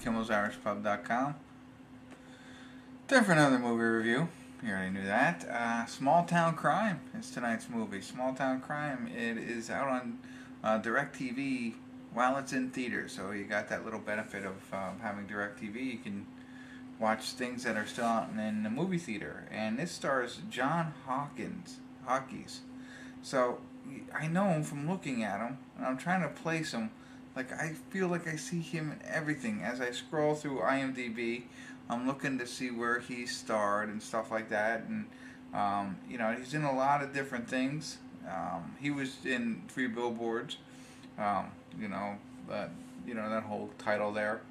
KimmelsIrishPub.com. Time for another movie review. You already knew that. Small Town Crime is tonight's movie. Small Town Crime. It is out on DirecTV while it's in theaters. So you got that little benefit of having DirecTV. You can watch things that are still out in the movie theater. And this stars John Hawkes. So I know him from looking at him, and I'm trying to place him. Like, I feel like I see him in everything. As I scroll through IMDb, I'm looking to see where he starred and stuff like that. And, he's in a lot of different things. He was in Three Billboards, that whole title there.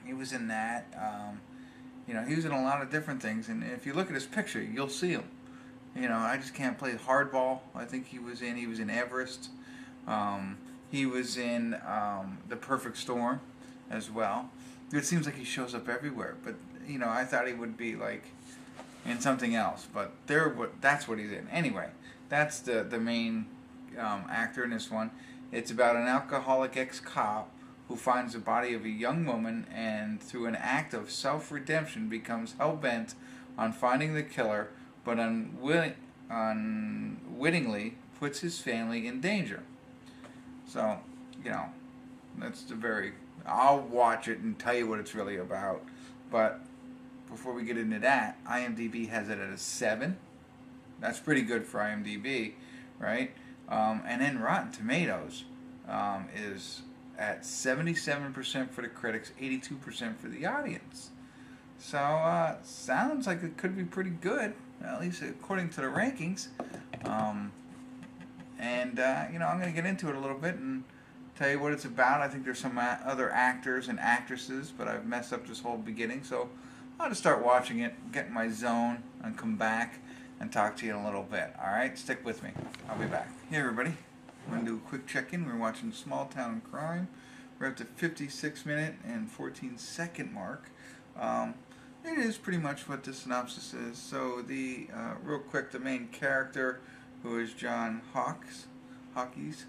He was in that. He was in a lot of different things. And if you look at his picture, you'll see him. I just can't play hardball. I think he was in Everest. He was in The Perfect Storm as well. It seems like he shows up everywhere, but I thought he would be like in something else. But that's what he's in. Anyway, that's the main actor in this one. It's about an alcoholic ex-cop who finds the body of a young woman, and through an act of self-redemption becomes hell-bent on finding the killer, but unwittingly puts his family in danger. So, that's I'll watch it and tell you what it's really about. But before we get into that, IMDb has it at a 7. That's pretty good for IMDb, right? And then Rotten Tomatoes is at 77% for the critics, 82% for the audience. So, sounds like it could be pretty good, at least according to the rankings. I'm going to get into it a little bit and tell you what it's about. I think there's some other actors and actresses, but I've messed up this whole beginning. So I'll just start watching it, get in my zone, and come back and talk to you in a little bit. All right? Stick with me. I'll be back. Hey, everybody. I'm going to do a quick check-in. We're watching Small Town Crime. We're at the 56-minute and 14-second mark. It is pretty much what the synopsis is. So real quick, the main character, who is John Hawkes, Hawkes,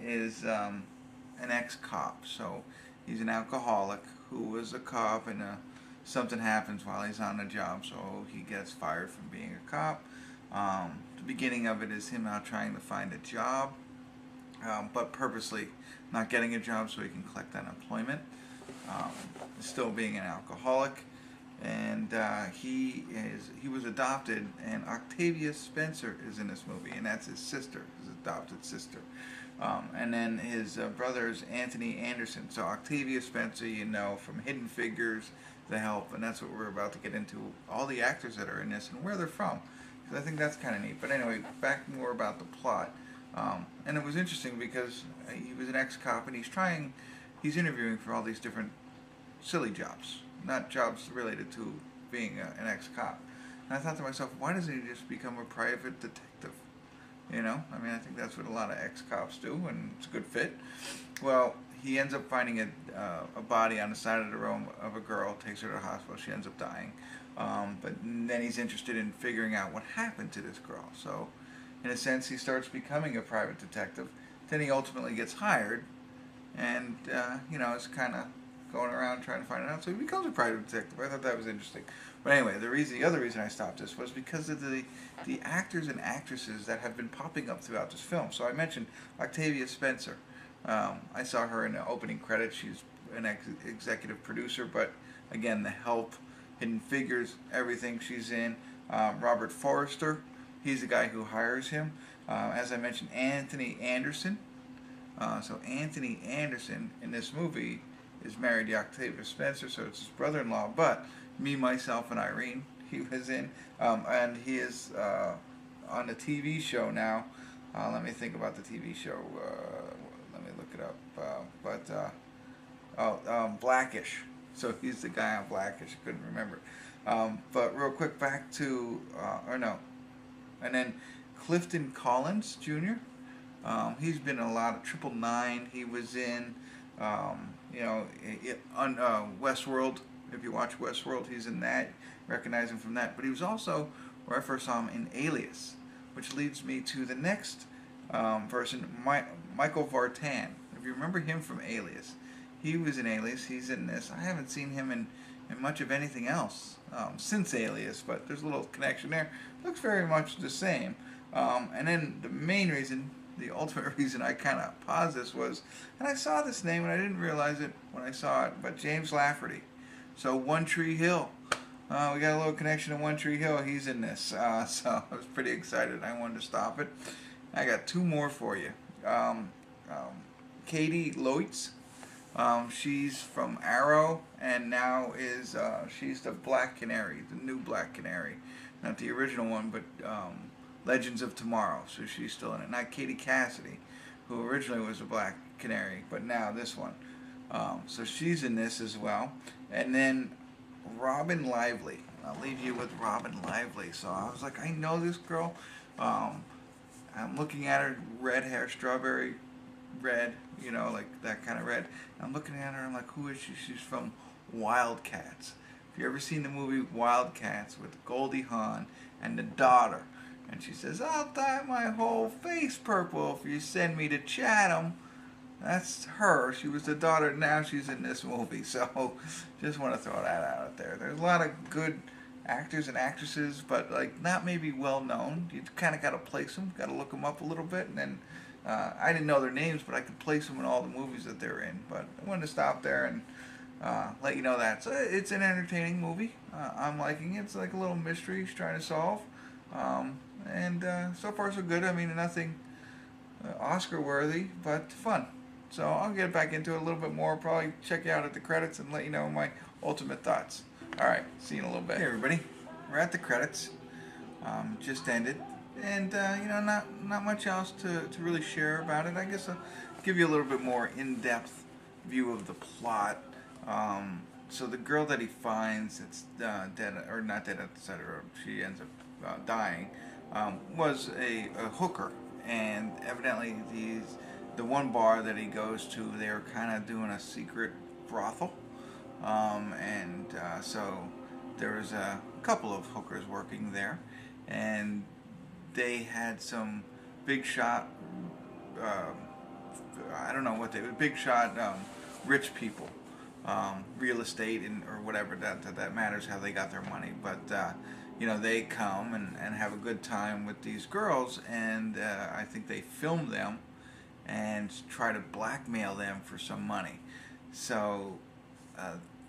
is an ex-cop. So he's an alcoholic who was a cop, and something happens while he's on the job, so he gets fired from being a cop. The beginning of it is him out trying to find a job, but purposely not getting a job so he can collect unemployment. Still being an alcoholic. And he was adopted, and Octavia Spencer is in this movie, and that's his sister, his adopted sister. And then his brother is Anthony Anderson. So Octavia Spencer, from Hidden Figures, The Help, and that's what we're about to get into. All the actors that are in this and where they're from, because I think that's kind of neat. But anyway, back more about the plot. And it was interesting because he was an ex-cop, and he's interviewing for all these different silly jobs. Not jobs related to being an ex-cop. And I thought to myself, why doesn't he just become a private detective? I think that's what a lot of ex-cops do, and it's a good fit. Well, he ends up finding a body on the side of the road of a girl, takes her to the hospital, she ends up dying. But then he's interested in figuring out what happened to this girl. So, in a sense, he starts becoming a private detective. Then he ultimately gets hired, and, it's kind of going around trying to find it out. So he becomes a private detective. I thought that was interesting. But anyway, the other reason I stopped this was because of the actors and actresses that have been popping up throughout this film. So I mentioned Octavia Spencer. I saw her in the opening credits. She's an executive producer, but again, The Help, Hidden Figures, everything she's in. Robert Forrester, he's the guy who hires him. As I mentioned, Anthony Anderson. So Anthony Anderson in this movie is married to Octavia Spencer, so it's his brother-in-law. But Me, Myself, and Irene, he was in, and he is on the TV show now. Let me think about the TV show. Let me look it up. Blackish. So he's the guy on Blackish. I couldn't remember. But real quick, back to and then Clifton Collins Jr. He's been in a lot of 999. He was in. On Westworld. If you watch Westworld, he's in that. Recognize him from that. But he was also, where I first saw him, in Alias, which leads me to the next person, Michael Vartan. if you remember him from Alias, he was in Alias. He's in this. I haven't seen him in much of anything else since Alias, but there's a little connection there. Looks very much the same. And then the main reason, the ultimate reason I kind of paused this was, and I saw this name and I didn't realize it when I saw it, but James Lafferty. So One Tree Hill. We got a little connection to One Tree Hill. He's in this. So I was pretty excited. I wanted to stop it. I got two more for you. Katie Loitz. She's from Arrow, and now she's the Black Canary, the new Black Canary. Not the original one, but Legends of Tomorrow. So she's still in it. Not Katie Cassidy, who originally was a Black Canary, but now this one. So she's in this as well. And then Robin Lively. I'll leave you with Robin Lively. So I was like, I know this girl. I'm looking at her, red hair, strawberry red, like that kind of red. I'm looking at her, I'm like, who is she? She's from Wildcats. If you ever seen the movie Wildcats with Goldie Hawn and the daughter, and she says, I'll dye my whole face purple if you send me to Chatham. That's her. She was the daughter. Now she's in this movie. So just want to throw that out there. There's a lot of good actors and actresses, but like not maybe well known. You kind of got to place them, got to look them up a little bit, and then I didn't know their names, but I could place them in all the movies that they're in. But I wanted to stop there and let you know that. So it's an entertaining movie. I'm liking it. It's like a little mystery he's trying to solve, and so far so good. I mean, nothing Oscar worthy, but fun. So I'll get back into it a little bit more. Probably check you out at the credits and let you know my ultimate thoughts. All right, see you in a little bit. Hey everybody, we're at the credits. Just ended, and not much else to really share about it. I guess I'll give you a little bit more in-depth view of the plot. So the girl that he finds, it's dead or not dead, etc. She ends up dying. Was a hooker, and evidently the one bar that he goes to, they were kind of doing a secret brothel. So there was a couple of hookers working there, and they had some big shot, I don't know what they were, big shot rich people, real estate or whatever, that matters how they got their money, but they come and have a good time with these girls, and I think they film them and try to blackmail them for some money. So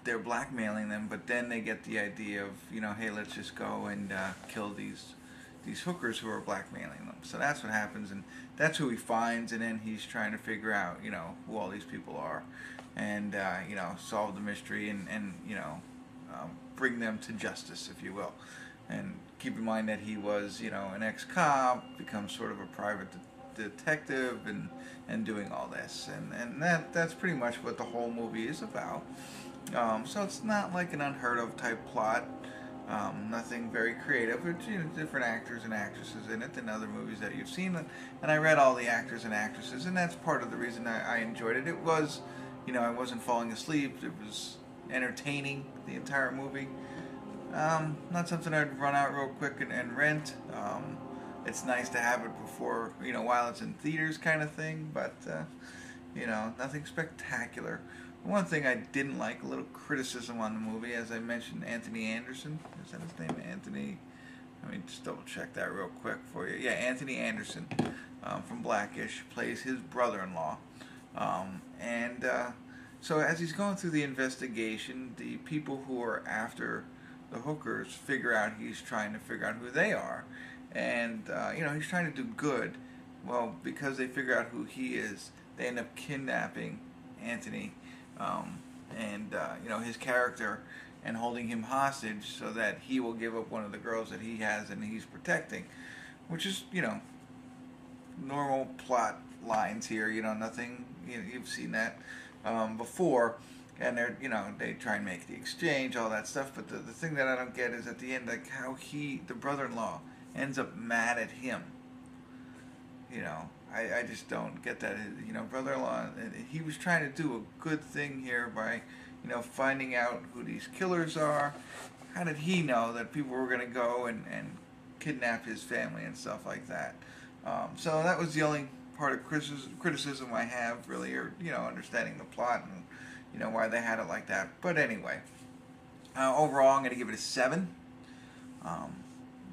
they're blackmailing them, but then they get the idea of, hey, let's just go and kill these hookers who are blackmailing them. So that's what happens, and that's who he finds, and then he's trying to figure out, who all these people are, and solve the mystery, and bring them to justice, if you will. And keep in mind that he was, an ex-cop, becomes sort of a private detective, and doing all this, and that's pretty much what the whole movie is about. So it's not like an unheard of type plot, nothing very creative, but different actors and actresses in it than other movies that you've seen, and I read all the actors and actresses, and that's part of the reason I enjoyed it. It was, I wasn't falling asleep. It was entertaining, the entire movie. Not something I'd run out real quick and rent. It's nice to have it before, while it's in theaters kind of thing, but, nothing spectacular. One thing I didn't like, a little criticism on the movie, as I mentioned, Anthony Anderson. Is that his name, Anthony? Let me just double check that real quick for you. Yeah, Anthony Anderson from Blackish plays his brother-in-law. So as he's going through the investigation, the people who are after the hookers figure out he's trying to figure out who they are. And, he's trying to do good. Well, because they figure out who he is, they end up kidnapping Anthony his character, and holding him hostage so that he will give up one of the girls that he has and he's protecting, which is, normal plot lines here, nothing, you've seen that before, and they try and make the exchange, all that stuff, but the thing that I don't get is at the end, like how the brother-in-law ends up mad at him. I just don't get that. Brother-in-law, he was trying to do a good thing here by, finding out who these killers are. How did he know that people were going to go and kidnap his family and stuff like that? So that was the only part of criticism I have really, or understanding the plot and why they had it like that. But anyway, overall, I'm going to give it a 7. Um,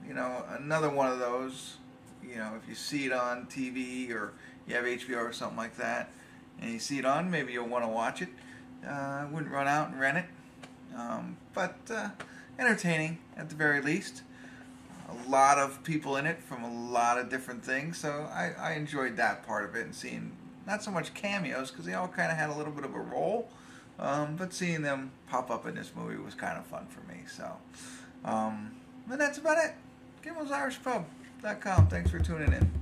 another one of those. If you see it on TV or you have HBO or something like that, and you see it on, maybe you'll want to watch it. I wouldn't run out and rent it, but entertaining at the very least. A lot of people in it from a lot of different things, so I enjoyed that part of it, and seeing not so much cameos because they all kind of had a little bit of a role, but seeing them pop up in this movie was kind of fun for me. So, but that's about it. KimmelsIrishPub.com. Thanks for tuning in.